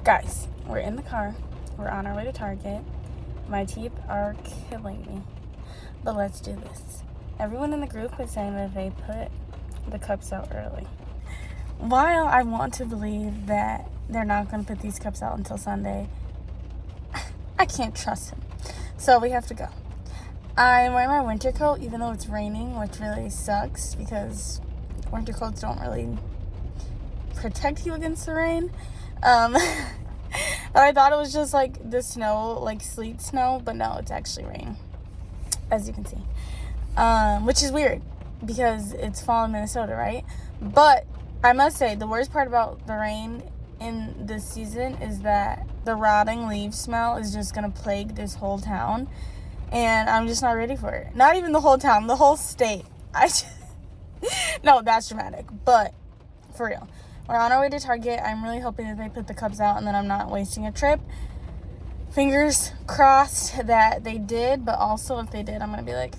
Guys, we're in the car. We're on our way to Target. My teeth are killing me. But let's do this. Everyone in the group is saying that they put the cups out early. While I want to believe that they're not going to put these cups out until Sunday, I can't trust him. So we have to go. I'm wearing my winter coat even though it's raining, which really sucks because winter coats don't really protect you against the rain. But I thought it was just like the snow, like sleet snow, but no, it's actually rain, as you can see. Which is weird because it's fall in Minnesota, right? But I must say, the worst part about the rain in this season is that the rotting leaf smell is just gonna plague this whole town, and I'm just not ready for it. Not even the whole town, the whole state. No, that's dramatic, but for real. We're on our way to Target. I'm really hoping that they put the cups out and then I'm not wasting a trip. Fingers crossed that they did, but also if they did, I'm gonna be like,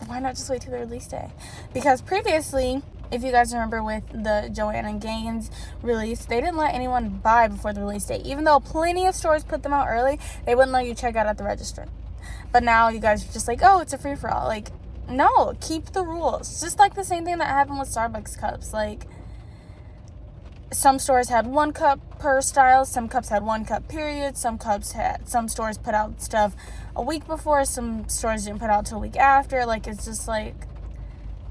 why not just wait till the release day? Because previously, if you guys remember with the Joanna Gaines release, they didn't let anyone buy before the release date. Even though plenty of stores put them out early, they wouldn't let you check out at the register. But now you guys are just like, oh, it's a free-for-all. Like, no, keep the rules. Just like the same thing that happened with Starbucks cups. Like, some stores had 1 cup per style, some cups had 1 cup period, some stores put out stuff a week before, some stores didn't put out till a week after. Like, it's just like,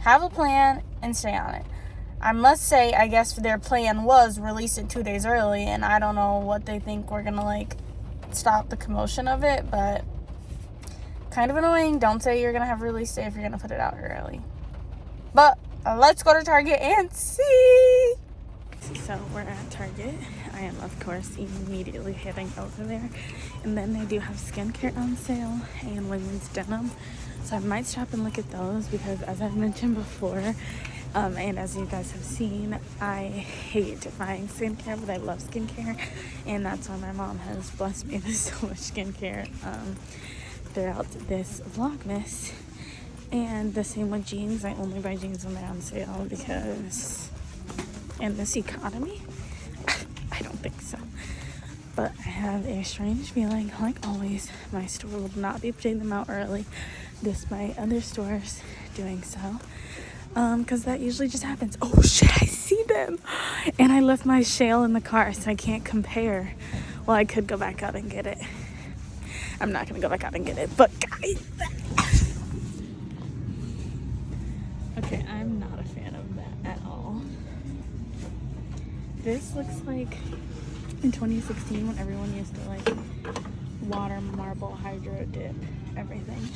have a plan and stay on it. I must say, I guess their plan was release it 2 days early, and I don't know what they think we're gonna like stop the commotion of it, but kind of annoying. Don't say you're gonna have a release day if you're gonna put it out early. But let's go to Target and see. So we're at Target. I am, of course, immediately heading over there. And then they do have skincare on sale and women's denim. So I might stop and look at those because, as I've mentioned before, and as you guys have seen, I hate buying skincare, but I love skincare. And that's why my mom has blessed me with so much skincare throughout this Vlogmas. And the same with jeans. I only buy jeans when they're on sale because in this economy, I don't think so. But I have a strange feeling, like always, my store will not be putting them out early, despite other stores doing so. Because that usually just happens. Oh shit, I see them! And I left my shale in the car, so I can't compare. Well, I could go back out and get it. I'm not gonna go back out and get it, but guys! Okay, I'm not a fan of that at all. This looks like in 2016 when everyone used to like water, marble, hydro dip everything.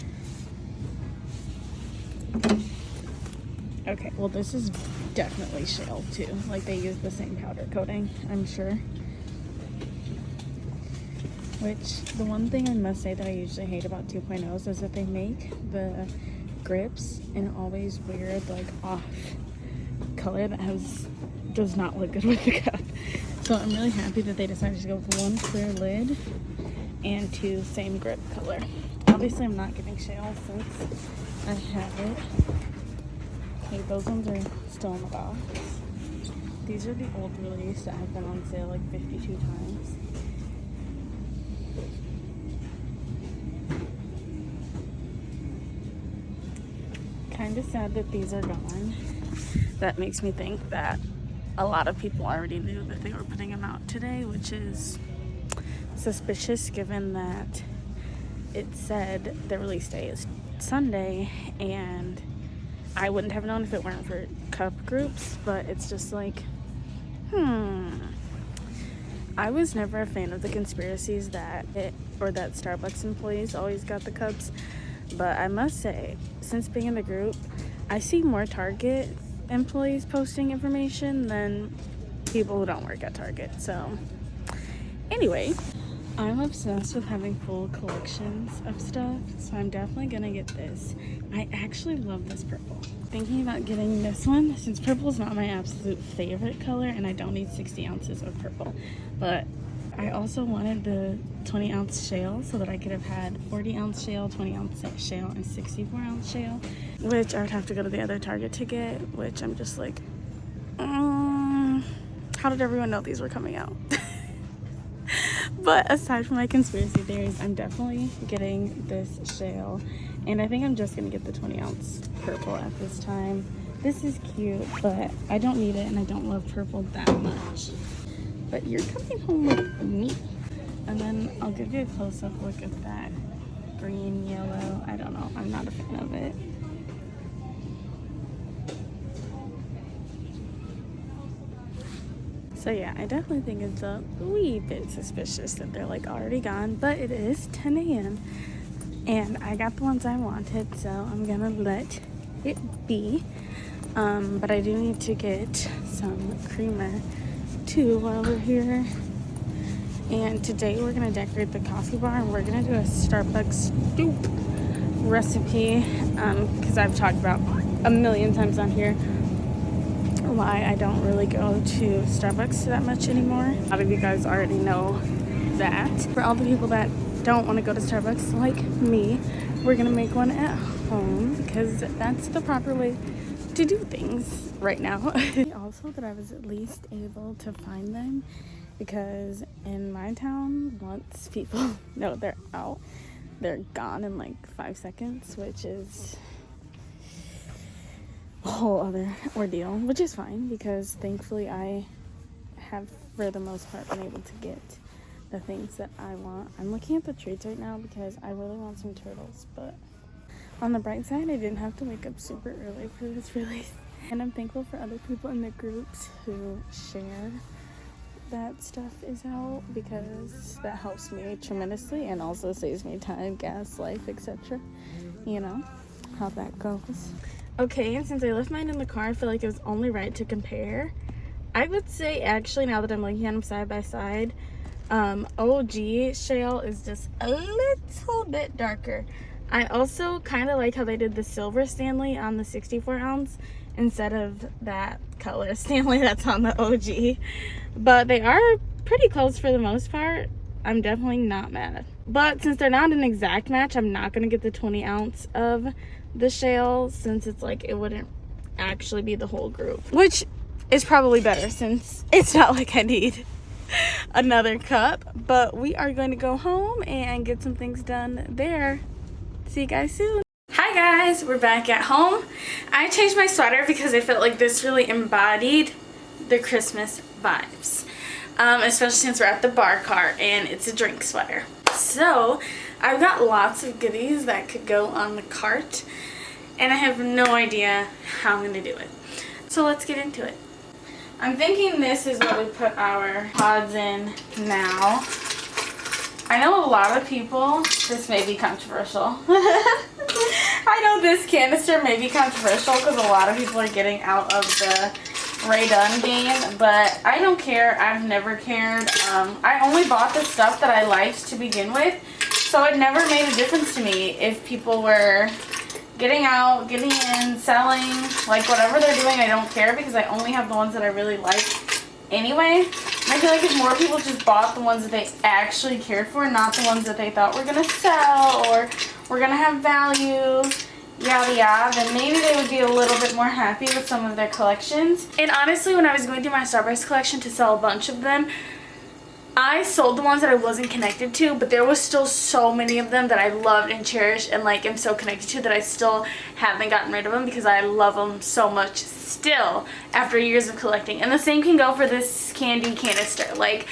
Okay, well this is definitely shale too. Like they use the same powder coating, I'm sure. Which, the one thing I must say that I usually hate about 2.0s is that they make the grips in always weird, like off color that does not look good with the cup. So I'm really happy that they decided to go with 1 clear lid and 2 same grip color. Obviously I'm not getting shale since I have it. Okay, those ones are still in the box. These are the old release that have been on sale like 52 times. Kind of sad that these are gone. That makes me think that a lot of people already knew that they were putting them out today, which is suspicious given that it said the release day is Sunday, and I wouldn't have known if it weren't for cup groups, but it's just like, I was never a fan of the conspiracies that Starbucks employees always got the cups, but I must say, since being in the group, I see more Target employees posting information than people who don't work at Target. So anyway, I'm obsessed with having full collections of stuff, so I'm definitely gonna get this. I actually love this purple. Thinking about getting this one since purple is not my absolute favorite color and I don't need 60 ounces of purple, but I also wanted the 20 ounce shale so that I could have had 40 ounce shale, 20 ounce shale, and 64 ounce shale, which I would have to go to the other Target to get, which I'm just like, how did everyone know these were coming out? But aside from my conspiracy theories, I'm definitely getting this shale. And I think I'm just going to get the 20-ounce purple at this time. This is cute, but I don't need it, and I don't love purple that much. But you're coming home with me. And then I'll give you a close-up look at that green, yellow. I don't know. I'm not a fan of it. So yeah, I definitely think it's a wee bit suspicious that they're like already gone, but it is 10 a.m. and I got the ones I wanted, so I'm gonna let it be. But I do need to get some creamer too while we're here. And today we're gonna decorate the coffee bar, and we're gonna do a Starbucks soup recipe, because I've talked about a million times on here why I don't really go to Starbucks that much anymore. A lot of you guys already know that. For all the people that don't want to go to Starbucks like me, we're gonna make one at home because that's the proper way to do things right now. Also that I was at least able to find them, because in my town, once people know they're out, they're gone in like 5 seconds, which is a whole other ordeal, which is fine because thankfully I have for the most part been able to get the things that I want. I'm looking at the treats right now because I really want some turtles, but on the bright side, I didn't have to wake up super early for this release. And I'm thankful for other people in the groups who share that stuff is out, because that helps me tremendously and also saves me time, gas, life, etc. You know how that goes. Okay, and since I left mine in the car, I feel like it was only right to compare. I would say, actually, now that I'm looking at them side by side, OG shale is just a little bit darker. I also kind of like how they did the silver Stanley on the 64 ounce instead of that color Stanley that's on the OG. But they are pretty close for the most part. I'm definitely not mad. But since they're not an exact match, I'm not going to get the 20 ounce of the shale, since it's like it wouldn't actually be the whole group, which is probably better since it's not like I need another cup. But we are going to go home and get some things done there. See you guys soon. Hi guys, we're back at home. I changed my sweater because I felt like this really embodied the Christmas vibes, especially since we're at the bar cart and it's a drink sweater. So I've got lots of goodies that could go on the cart, and I have no idea how I'm going to do it. So let's get into it. I'm thinking this is where we put our pods in now. I know a lot of people, this may be controversial. I know this canister may be controversial because a lot of people are getting out of the Ray Dunn game, but I don't care. I've never cared. I only bought the stuff that I liked to begin with, so it never made a difference to me if people were getting out, getting in, selling, like whatever they're doing. I don't care because I only have the ones that I really like anyway. And I feel like if more people just bought the ones that they actually cared for, not the ones that they thought were gonna sell or were gonna have value, yada yada, then maybe they would be a little bit more happy with some of their collections. And honestly, when I was going through my Starbucks collection to sell a bunch of them, I sold the ones that I wasn't connected to, but there was still so many of them that I loved and cherished and like am so connected to that I still haven't gotten rid of them because I love them so much still after years of collecting. And the same can go for this candy canister. Like,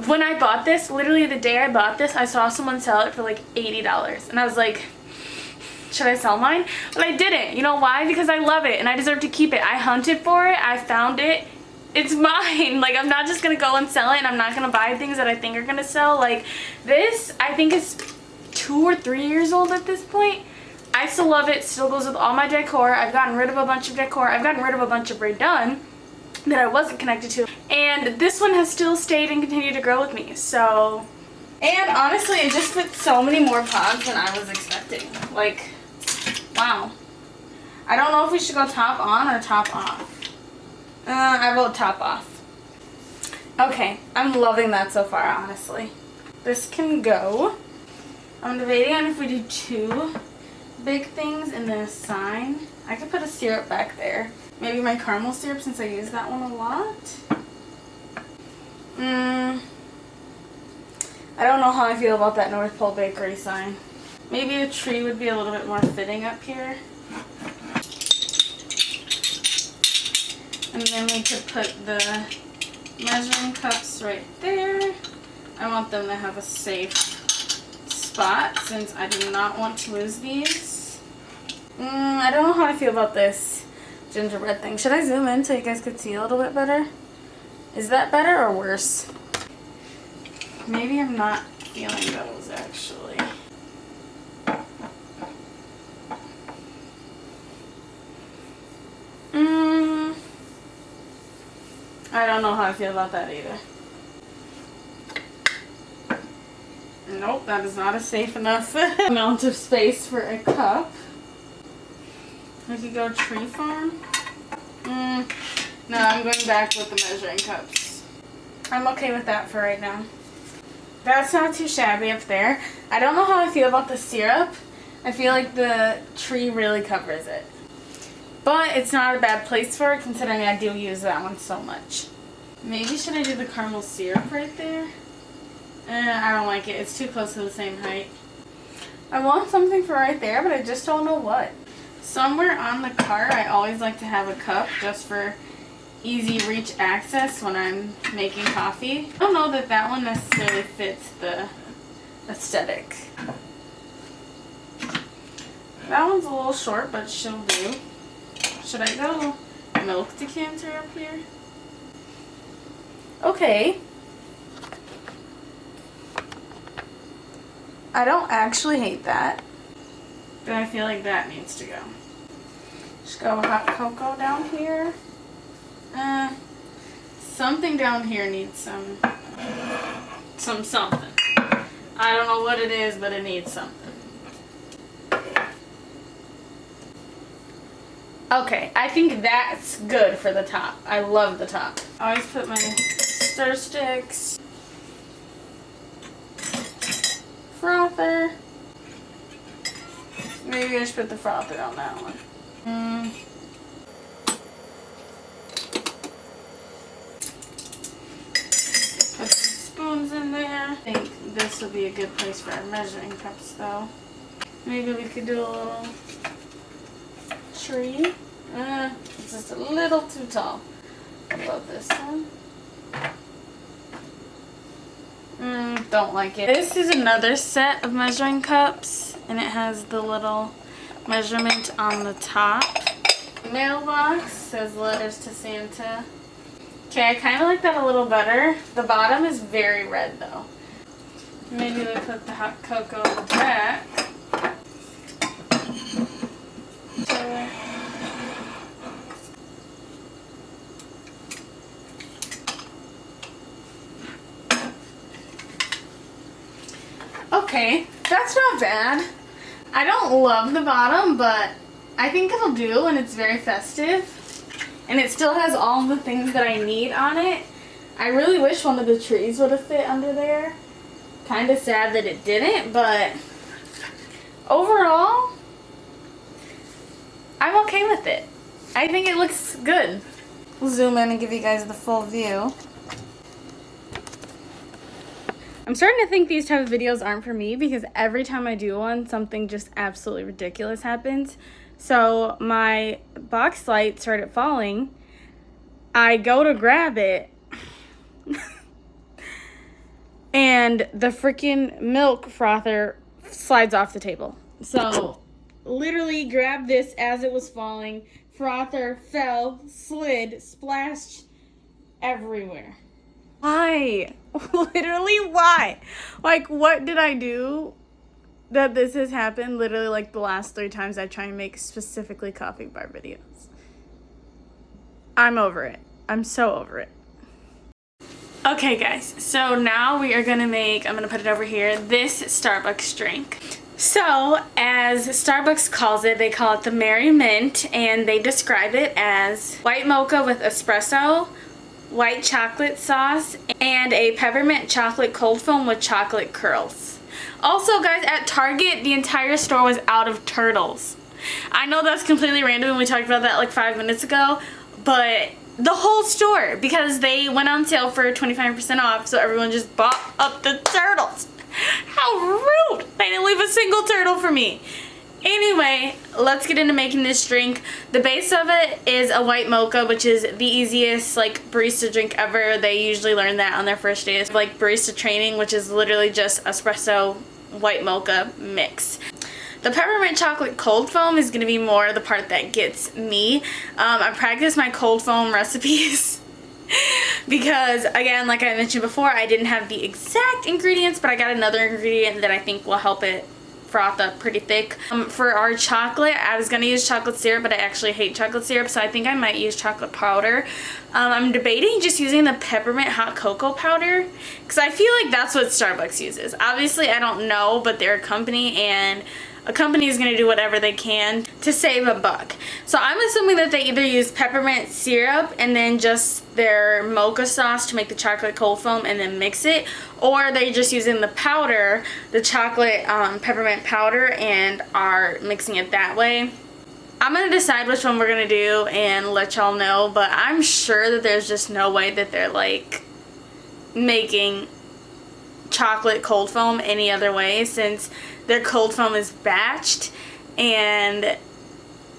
when I bought this, literally the day I bought this, I saw someone sell it for like $80, and I was like, should I sell mine? But I didn't. You know why? Because I love it and I deserve to keep it. I hunted for it. I found it. It's mine. Like, I'm not just gonna go and sell it, and I'm not gonna buy things that I think are gonna sell. Like this, I think is 2 or 3 years old at this point. I still love it. Still goes with all my decor. I've gotten rid of a bunch of decor. I've gotten rid of a bunch of Ray Dunn that I wasn't connected to, and this one has still stayed and continued to grow with me. So, and honestly, it just fits so many more pods than I was expecting. Like, wow. I don't know if we should go top on or top off. I vote top off. Okay, I'm loving that so far, honestly. This can go. I'm debating on if we do 2 big things and then a sign. I could put a syrup back there. Maybe my caramel syrup, since I use that one a lot. I don't know how I feel about that North Pole Bakery sign. Maybe a tree would be a little bit more fitting up here. And then we could put the measuring cups right there. I want them to have a safe spot since I do not want to lose these. I don't know how I feel about this gingerbread thing. Should I zoom in so you guys could see a little bit better? Is that better or worse? Maybe I'm not feeling those actually. I don't know how I feel about that either. Nope, that is not a safe enough amount of space for a cup. We could go tree farm. No, I'm going back with the measuring cups. I'm okay with that for right now. That's not too shabby up there. I don't know how I feel about the syrup. I feel like the tree really covers it. But it's not a bad place for it considering I do use that one so much. Maybe should I do the caramel syrup right there? I don't like it. It's too close to the same height. I want something for right there, but I just don't know what. Somewhere on the cart, I always like to have a cup just for easy reach access when I'm making coffee. I don't know that that one necessarily fits the aesthetic. That one's a little short, but she'll do. Should I go milk decanter up here? Okay. I don't actually hate that, but I feel like that needs to go. Just go hot cocoa down here. Something down here needs something. I don't know what it is, but it needs something. Okay, I think that's good for the top. I love the top. I always put my stir sticks. Frother. Maybe I should put the frother on that one. Put some spoons in there. I think this would be a good place for our measuring cups though. Maybe we could do a little tree. It's just a little too tall. I love this one. Don't like it. This is another set of measuring cups, and it has the little measurement on the top. Mailbox says letters to Santa. Okay, I kind of like that a little better. The bottom is very red though. Maybe we put the hot cocoa in the back. Okay, that's not bad. I don't love the bottom, but I think it'll do, and it's very festive. And it still has all the things that I need on it. I really wish one of the trees would have fit under there. Kind of sad that it didn't, but overall, I'm okay with it. I think it looks good. We'll zoom in and give you guys the full view. I'm starting to think these type of videos aren't for me because every time I do one, something just absolutely ridiculous happens. So my box light started falling. I go to grab it and the freaking milk frother slides off the table. So literally grabbed this as it was falling. Frother fell, slid, splashed everywhere. Why? Literally, why? Like, what did I do that this has happened? Literally, like, the last 3 times I try and make specifically coffee bar videos. I'm over it. I'm so over it. Okay, guys. So now we are going to make, I'm going to put it over here, this Starbucks drink. So, as Starbucks calls it, they call it the Merry Mint, and they describe it as white mocha with espresso, white chocolate sauce, and a peppermint chocolate cold foam with chocolate curls. Also, guys, at Target, the entire store was out of turtles. I know that's completely random and we talked about that like 5 minutes ago, but the whole store because they went on sale for 25% off, so everyone just bought up the turtles. How rude! They didn't leave a single turtle for me. Anyway, let's get into making this drink. The base of it is a white mocha, which is the easiest like barista drink ever. They usually learn that on their first day of like barista training, which is literally just espresso white mocha mix. The peppermint chocolate cold foam is going to be more the part that gets me. I practice my cold foam recipes because, again, like I mentioned before, I didn't have the exact ingredients, but I got another ingredient that I think will help it froth up pretty thick. For our chocolate, I was going to use chocolate syrup, but I actually hate chocolate syrup, so I think I might use chocolate powder. I'm debating just using the peppermint hot cocoa powder because I feel like that's what Starbucks uses. Obviously, I don't know, but they're a company, and a company is going to do whatever they can to save a buck. So I'm assuming that they either use peppermint syrup and then just their mocha sauce to make the chocolate cold foam and then mix it, or they're just using the powder, the chocolate peppermint powder, and are mixing it that way. I'm going to decide which one we're going to do and let y'all know, but I'm sure that there's just no way that they're like making chocolate cold foam any other way, since their cold foam is batched and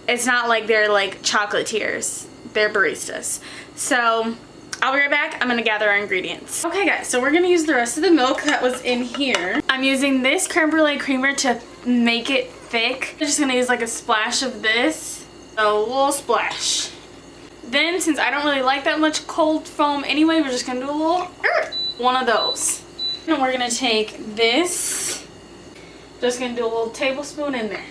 it's not like they're like chocolatiers, they're baristas. So I'll be right back. I'm gonna gather our ingredients. Okay guys, so we're gonna use the rest of the milk that was in here. I'm using this creme brulee creamer to make it thick. I'm just gonna use like a splash of this, a little splash. Then, since I don't really like that much cold foam anyway, we're just gonna do a little one of those. And we're gonna take this, just gonna do a little tablespoon in there.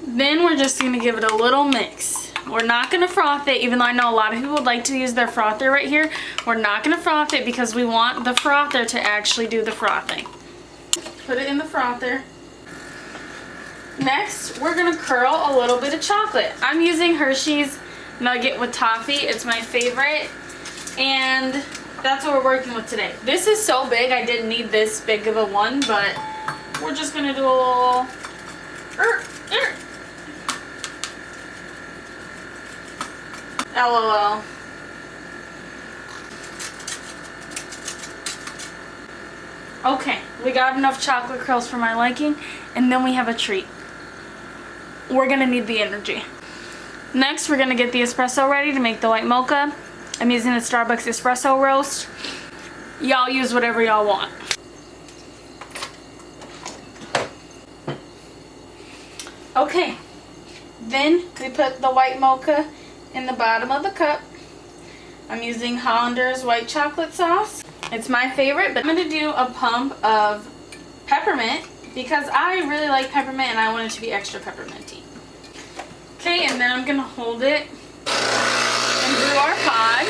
Then we're just gonna give it a little mix. We're not gonna froth it, even though I know a lot of people would like to use their frother right here. We're not gonna froth it because we want the frother to actually do the frothing. Put it in the frother. Next, we're gonna curl a little bit of chocolate. I'm using Hershey's Nugget with Toffee. It's my favorite, and that's what we're working with today. This is so big, I didn't need this big of a one, but we're just gonna do a little LOL. Okay, we got enough chocolate curls for my liking, and then we have a treat. We're gonna need the energy. Next, we're gonna get the espresso ready to make the white mocha. I'm using the Starbucks espresso roast. Y'all use whatever y'all want. Okay, then we put the white mocha in the bottom of the cup. I'm using Hollander's white chocolate sauce. It's my favorite, but I'm gonna do a pump of peppermint because I really like peppermint and I want it to be extra pepperminty. Okay, and then I'm gonna hold it and brew our pod.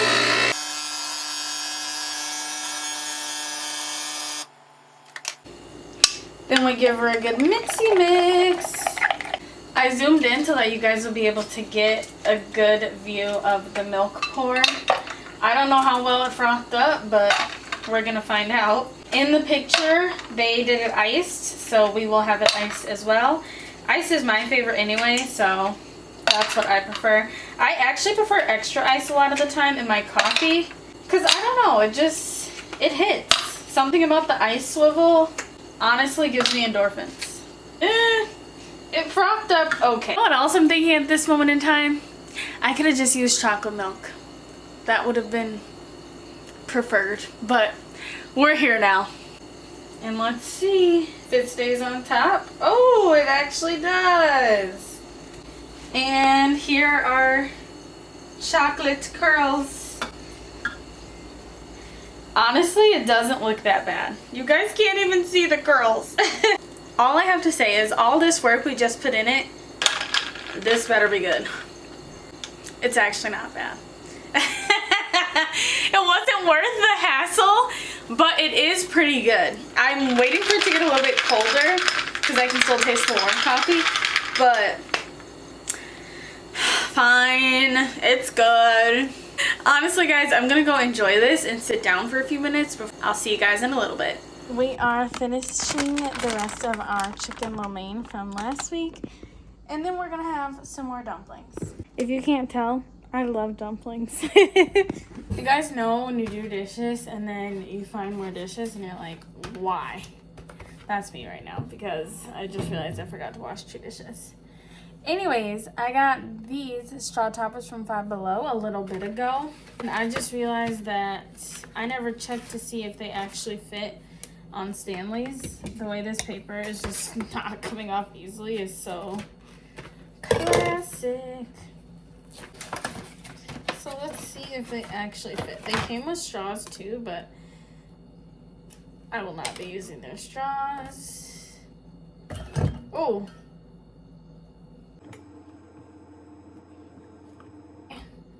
Then we give her a good mixy mix. I zoomed in so that you guys will be able to get a good view of the milk pour. I don't know how well it frothed up, but we're gonna find out. In the picture, they did it iced, so we will have it iced as well. Ice is my favorite anyway, so that's what I prefer. I actually prefer extra ice a lot of the time in my coffee, because I don't know, it hits. Something about the ice swivel honestly gives me endorphins. It frothed up okay. You know what else I'm thinking at this moment in time? I could have just used chocolate milk. That would have been preferred, but we're here now. And let's see if it stays on top. Oh, it actually does. And here are chocolate curls. Honestly, it doesn't look that bad. You guys can't even see the curls. All I have to say is all this work we just put in it, this better be good. It's actually not bad. It wasn't worth the hassle, but it is pretty good. I'm waiting for it to get a little bit colder because I can still taste the warm coffee, but fine, it's good. Honestly guys, I'm gonna go enjoy this and sit down for a few minutes before I'll see you guys in a little bit. We are finishing the rest of our chicken lo mein from last week, and then we're gonna have some more dumplings. If you can't tell, I love dumplings. You guys know when you do dishes and then you find more dishes and you're like, why? That's me right now because I just realized I forgot to wash 2 dishes. Anyways, I got these straw toppers from Five Below a little bit ago. And I just realized that I never checked to see if they actually fit on Stanley's. The way this paper is just not coming off easily is so classic. So let's see if they actually fit. They came with straws too, but I will not be using their straws. Oh.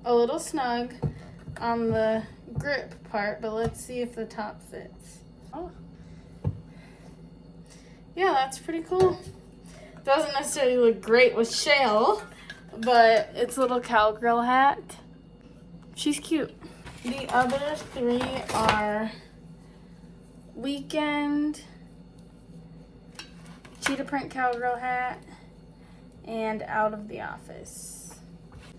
A little snug on the grip part, but let's see if the top fits. Oh. Yeah, that's pretty cool. Doesn't necessarily look great with shell, but it's a little cowgirl hat. She's cute. The other 3 are Weekend, cheetah print cowgirl hat, and Out of the Office.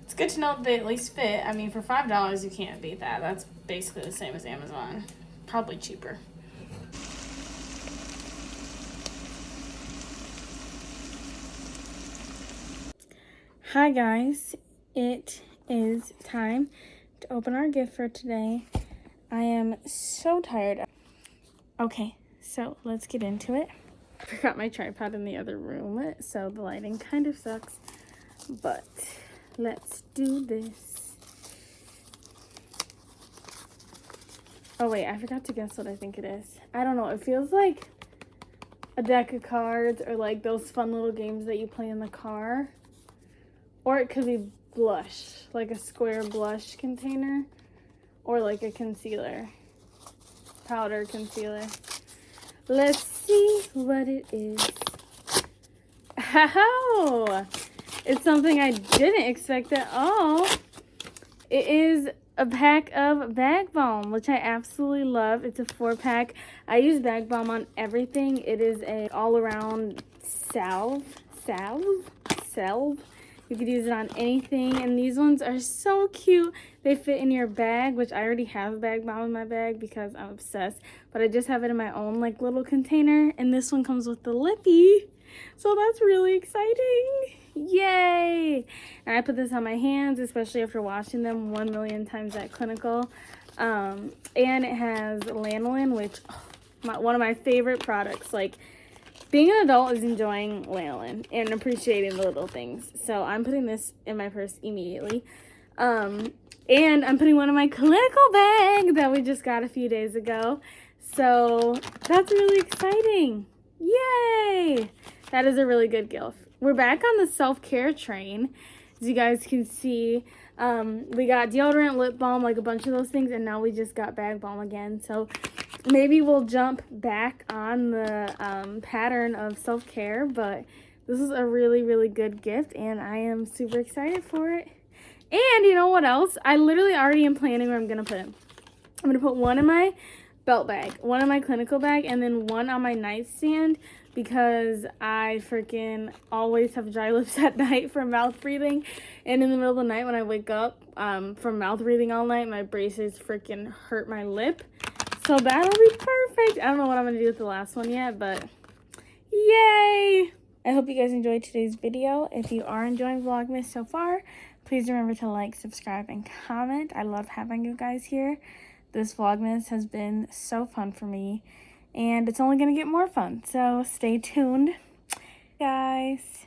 It's good to know that they at least fit. I mean, for $5, you can't beat that. That's basically the same as Amazon. Probably cheaper. Hi guys, it is time to open our gift for today. I am so tired. Okay, so let's get into it. I forgot my tripod in the other room, so the lighting kind of sucks, but let's do this. Oh wait, I forgot to guess what I think it is. I don't know, it feels like a deck of cards or like those fun little games that you play in the car. Or it could be blush, like a square blush container, or like a concealer, powder concealer. Let's see what it is. Wow! It's something I didn't expect at all. It is a pack of bag balm, which I absolutely love. It's a 4-pack. I use bag balm on everything. It is a all-around salve. You could use it on anything, and these ones are so cute. They fit in your bag, which I already have bag balm in my bag because I'm obsessed, but I just have it in my own like little container, and this one comes with the lippy, so that's really exciting. Yay! And I put this on my hands, especially after washing them 1 million times at clinical. And it has lanolin, which one of my favorite products. Like, being an adult is enjoying lanolin and appreciating the little things. So I'm putting this in my purse immediately. And I'm putting one in my clinical bag that we just got a few days ago. So that's really exciting. Yay! That is a really good gift. We're back on the self-care train. As you guys can see, we got deodorant, lip balm, like a bunch of those things. And now we just got bag balm again. So maybe we'll jump back on the pattern of self-care, but this is a really, really good gift, and I am super excited for it. And you know what else? I literally already am planning where I'm going to put it. I'm going to put one in my belt bag, one in my clinical bag, and then one on my nightstand because I freaking always have dry lips at night from mouth breathing. And in the middle of the night when I wake up from mouth breathing all night, my braces freaking hurt my lip. So that'll be perfect. I don't know what I'm going to do with the last one yet, but yay! I hope you guys enjoyed today's video. If you are enjoying Vlogmas so far, please remember to like, subscribe, and comment. I love having you guys here. This Vlogmas has been so fun for me, and it's only going to get more fun. So stay tuned, guys.